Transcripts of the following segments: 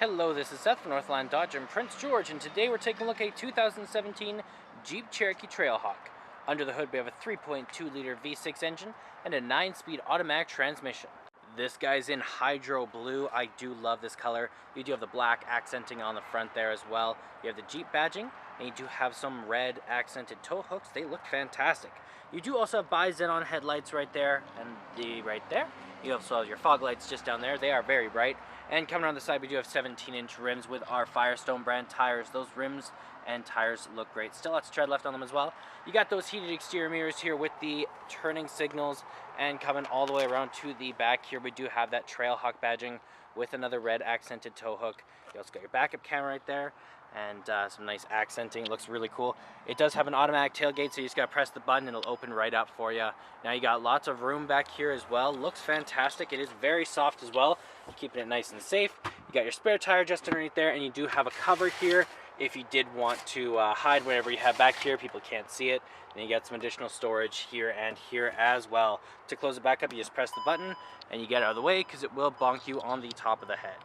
Hello, this is Seth from Northland Dodge in Prince George, and today we're taking a look at a 2017 Jeep Cherokee Trailhawk. Under the hood we have a 3.2-liter V6 engine and a 9-speed automatic transmission. This guy's in hydro blue. I do love this color. You do have the black accenting on the front there as well. You have the Jeep badging, and you do have some red accented tow hooks. They look fantastic. You do also have bi-xenon headlights right there, and right there. You also have your fog lights just down there. They are very bright. And coming around the side, we do have 17-inch rims with our Firestone brand tires. Those rims and tires look great. Still lots of tread left on them as well. You got those heated exterior mirrors here with the turning signals, and coming all the way around to the back here, we do have that Trailhawk badging with another red accented tow hook. You also got your backup camera right there, and some nice accenting. It looks really cool. It does have an automatic tailgate, so you just gotta press the button and it'll open right up for you. Now you got lots of room back here as well. Looks fantastic. It is very soft as well, keeping it nice and safe. You got your spare tire just underneath there, and you do have a cover here if you did want to hide whatever you have back here. People can't see it. And you got some additional storage here and here as well. To close it back up, you just press the button and you get it out of the way because it will bonk you on the top of the head.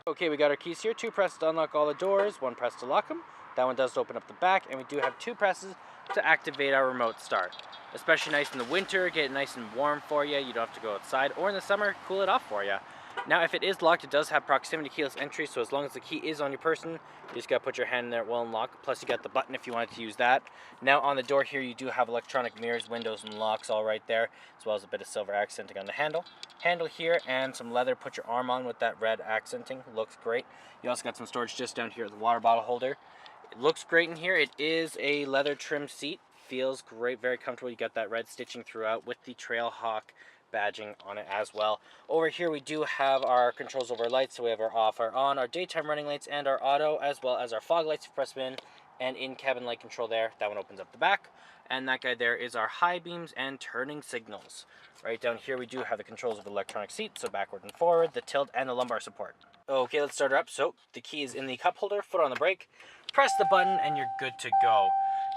Okay, we got our keys here. 2 presses to unlock all the doors, 1 press to lock them. That one does open up the back, and we do have 2 presses to activate our remote start. Especially nice in the winter, get it nice and warm for you. You don't have to go outside, or in the summer, cool it off for you. Now, if it is locked, it does have proximity keyless entry, so as long as the key is on your person, you just gotta put your hand in there, it will unlock. Plus, you got the button if you wanted to use that. Now, on the door here, you do have electronic mirrors, windows, and locks all right there, as well as a bit of silver accenting on the handle. Handle here, and some leather. Put your arm on with that red accenting. Looks great. You also got some storage just down here at the water bottle holder. It looks great in here. It is a leather trim seat. Feels great, very comfortable. You got that red stitching throughout with the Trailhawk badging on it as well. Over here we do have our controls over our lights, so we have our off, our on, our daytime running lights, and our auto, as well as our fog lights. Press them in, and in-cabin light control there. That one opens up the back, and that guy there is our high beams and turning signals. Right down here we do have the controls of the electronic seat, so backward and forward, the tilt, and the lumbar support. Okay, let's start her up. So the key is in the cup holder, foot on the brake, press the button, and you're good to go.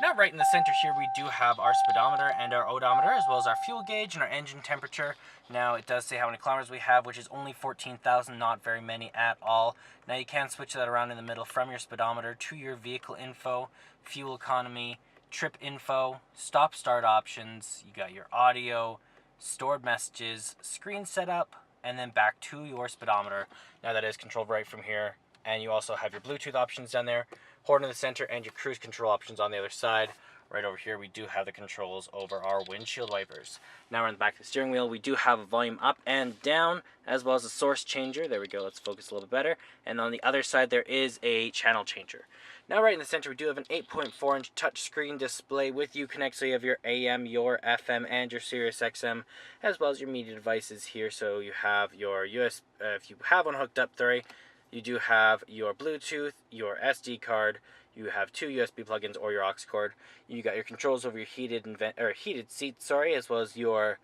Now right in the center here we do have our speedometer and our odometer, as well as our fuel gauge and our engine temperature. Now it does say how many kilometers we have, which is only 14,000, not very many at all. Now you can switch that around in the middle from your speedometer to your vehicle info, fuel economy, trip info, stop start options. You got your audio, stored messages, screen setup, and then back to your speedometer. Now that is controlled right from here. And you also have your Bluetooth options down there, horn in the center, and your cruise control options on the other side. Right over here, we do have the controls over our windshield wipers. Now we're in the back of the steering wheel. We do have a volume up and down, as well as a source changer. There we go. Let's focus a little bit better. And on the other side, there is a channel changer. Now right in the center, we do have an 8.4-inch touchscreen display with Uconnect. So you have your AM, your FM, and your Sirius XM, as well as your media devices here. So you have your USB, if you have one hooked up, you do have your Bluetooth, your SD card, you have 2 USB plugins or your aux cord. You got your controls over your heated seats, as well as your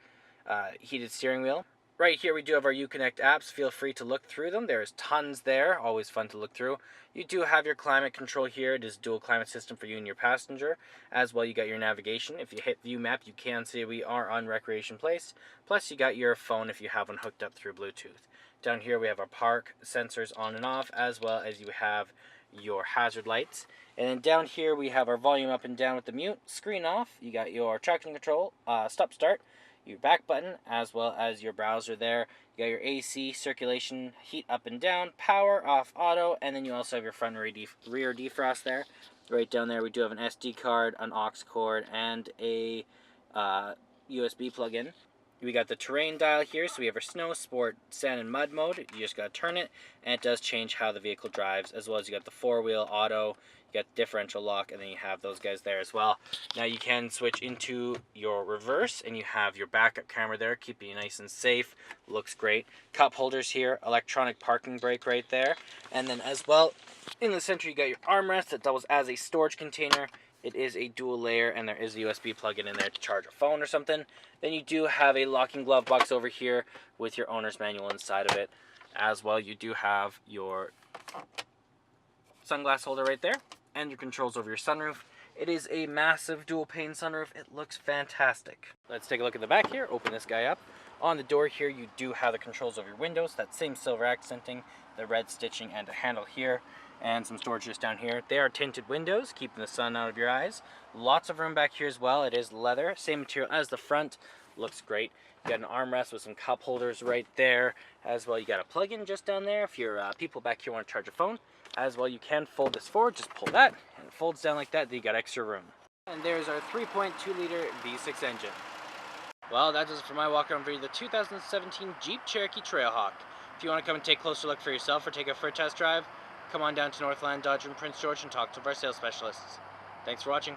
heated steering wheel. Right here we do have our Uconnect apps. Feel free to look through them. There's tons there, always fun to look through. You do have your climate control here. It is dual climate system for you and your passenger. As well, you got your navigation. If you hit view map, you can see we are on Recreation Place. Plus, you got your phone if you have one hooked up through Bluetooth. Down here we have our park sensors on and off, as well as you have your hazard lights. And then down here we have our volume up and down with the mute, screen off. You got your traction control, stop start, your back button, as well as your browser there. You got your AC, circulation, heat up and down, power, off, auto, and then you also have your front and rear defrost there. Right down there we do have an SD card, an aux cord, and a USB plug-in. We got the terrain dial here, so we have our snow, sport, sand, and mud mode. You just got to turn it, and it does change how the vehicle drives, as well as you got the 4-wheel auto, you got differential lock, and then you have those guys there as well. Now you can switch into your reverse, and you have your backup camera there, keeping you nice and safe. Looks great. Cup holders here, electronic parking brake right there, and then as well, in the center you got your armrest that doubles as a storage container. It is a dual layer, and there is a USB plug-in in there to charge a phone or something. Then you do have a locking glove box over here with your owner's manual inside of it. As well, you do have your sunglass holder right there, and your controls over your sunroof. It is a massive dual pane sunroof. It looks fantastic. Let's take a look at the back here. Open this guy up. On the door here, you do have the controls over your windows, that same silver accenting, the red stitching, and a handle here, and some storage just down here. They are tinted windows, keeping the sun out of your eyes. Lots of room back here as well. It is leather, same material as the front. Looks great. You got an armrest with some cup holders right there. As well, you got a plug-in just down there if your people back here want to charge a phone. As well, you can fold this forward, just pull that, and it folds down like that, then you got extra room. And there's our 3.2 liter V6 engine. Well, that does it for my walk around video of the 2017 Jeep Cherokee Trailhawk. If you want to come and take a closer look for yourself or take it for a test drive, come on down to Northland Dodge in Prince George and talk to our sales specialists. Thanks for watching.